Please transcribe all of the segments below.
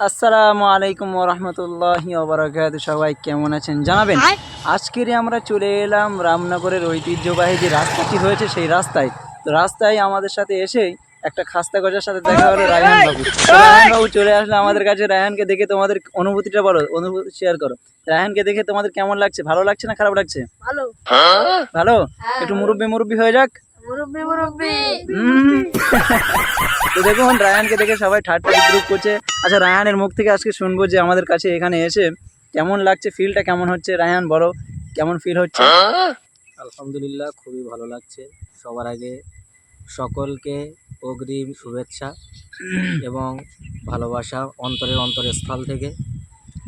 আসসালামু আলাইকুম ওরহমতুল্লাহি ওবারাকাতুহু। সবাই কেমন আছেন জানাবেন। আজকেরই আমরা চলে এলাম রামনগরের ঐতিহ্যবাহী যে রাস্তাটি হয়েছে সেই রাস্তায়। তো রাস্তায় আমাদের সাথে এসেই একটা খাস্তা গজার সাথে দেখা হলো রায়হান বাবু। তো রায়হান বাবু চলে আসলো আমাদের কাছে। রায়হানকে দেখে তোমাদের অনুভূতিটা বলো, অনুভূতি শেয়ার করো। রায়হানকে দেখে তোমাদের কেমন লাগছে? ভালো লাগছে না খারাপ লাগছে? ভালো। ভালো। একটু মুরব্বি মুরব্বি হয়ে যাক। মুরব্বি মুরব্বি। তো দেখুন রায়হানকে দেখে সবাই ঠাট্টা বিদ্রুপ করছে। আচ্ছা, রায়হানের মুখ থেকে আজকে শুনবো যে আমাদের কাছে এখানে এসে কেমন লাগছে, ফিলটা কেমন হচ্ছে। রায়হান বলো, কেমন ফিল হচ্ছে? আলহামদুলিল্লাহ, খুবই ভালো লাগছে। সবার আগে সকলকে অগ্রিম শুভেচ্ছা এবং ভালোবাসা অন্তরের স্থল থেকে।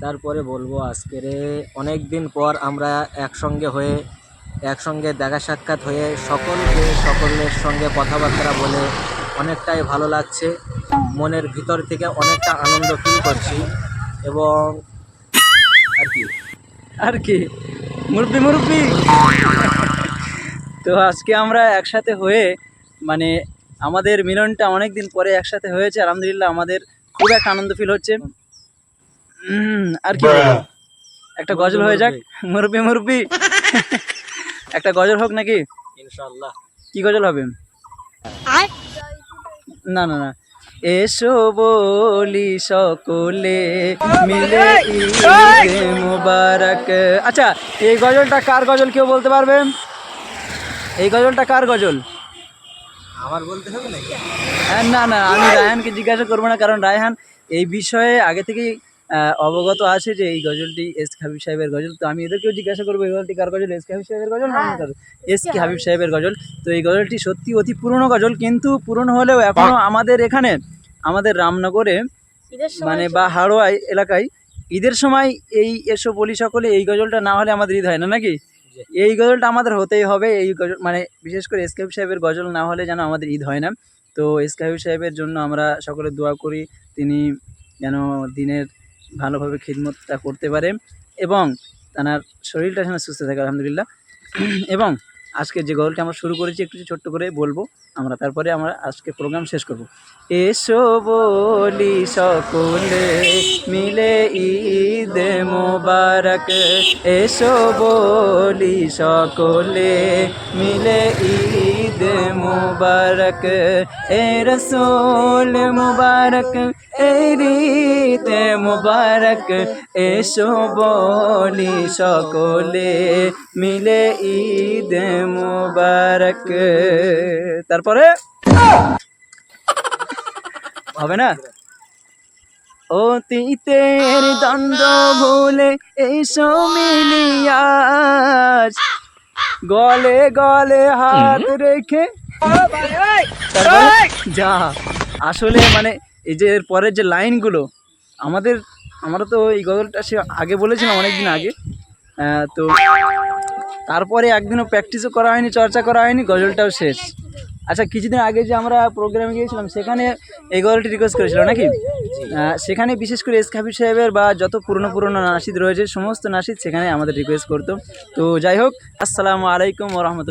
তারপরে বলবো, আজকের অনেক দিন পর আমরা একসঙ্গে দেখা সাক্ষাৎ হয়ে সকলের সঙ্গে কথাবার্তা বলে অনেকটাই ভালো লাগছে। মনের ভিতর থেকে অনেকটা আনন্দ ফিল করছি এবং আর কি মুরব্বি মুরব্বি। তো আজকে আমরা একসাথে হয়ে মানে আমাদের মিলনটা অনেক দিন পরে একসাথে হয়েছে। আলহামদুলিল্লাহ, আমাদের খুব একটা আনন্দ ফিল হচ্ছে। আর কি বলবো? একটা গজল হয়ে যাক। মুরব্বি মুরব্বি একটা গজল হোক নাকি? ইনশাআল্লাহ। কি গজল হবে? না না না, এসো বলি সকলে মিলে ঈদ মুবারক। আচ্ছা, এই গজলটা কার গজল কেউ বলতে পারবে? এই গজলটা কার গজল? আমার বলতে হবে নাকি? না না, আমি রায়হানকে জিজ্ঞাসা করবো না, কারণ রায়হান এই বিষয়ে আগে থেকেই অবগত আছে যে এই গজলটি এস কে হাবিব সাহেবের গজল। তো আমি এদেরকেও জিজ্ঞাসা করবো এই গজলটি কার গজল, এস কে হাবিব সাহেবের গজল না এস কে হাবিব সাহেবের গজল। তো এই গজলটি সত্যি অতি পুরনো গজল, কিন্তু পুরনো হলেও এখনও আমাদের এখানে আমাদের রামনগরে মানে বা হাড়োয়াই এলাকায় ঈদের সময় এই এসো বলি সকলে এই গজলটা না হলে আমাদের ঈদ হয় না নাকি? এই গজলটা আমাদের হতেই হবে। এই গজল মানে বিশেষ করে এস কে হাবিব সাহেবের গজল না হলে যেন আমাদের ঈদ হয় না। তো এস কে হাবিব সাহেবের জন্য আমরা সকলে দোয়া করি, তিনি যেন দিনের ভালোভাবে খিদমতটা করতে পারে এবং তার শরীরটা যেন সুস্থ থাকে আলহামদুলিল্লাহ। এবং আজকে যে গজলটা আমরা শুরু করেছি একটু ছোট্ট করে বলবো আমরা, তারপরে আমরা আজকে প্রোগ্রাম শেষ করব। এসো বলি সকলে মিলে ঈদ মোবারক, এসো বলি সকলে মিলে ঈদ মোবারক, এ রসূল মুবারক এ ঈদ মুবারক, এসো বলি সকলে মিলে ঈদ মুবারক। তারপরে হবে না? অতীতের দ্বন্দ্ব ভুলে এসো মিলিয়া গলে গলে হাত রেখে। যা আসলে মানে এই যে এর পরের যে লাইনগুলো আমরা তো এই গজলটা সে আগে বলেছিলাম অনেকদিন আগে। তো তারপরে একদিনও প্র্যাকটিসও করা হয়নি, চর্চা করা হয়নি, গজলটাও শেষ। আচ্ছা, কিছুদিন আগে যে আমরা প্রোগ্রামে গিয়েছিলাম সেখানে এই গজলটি রিকোয়েস্ট করেছিল নাকি? সেখানে বিশেষ করে এস কে হাবিব সাহেবের বা যত পুরনো নাশিদ রয়েছে সমস্ত নাশিদ সেখানে আমাদের রিকোয়েস্ট করতো। তো যাই হোক, আসসালামু আলাইকুম ওয়া রাহমাতুল্লাহ।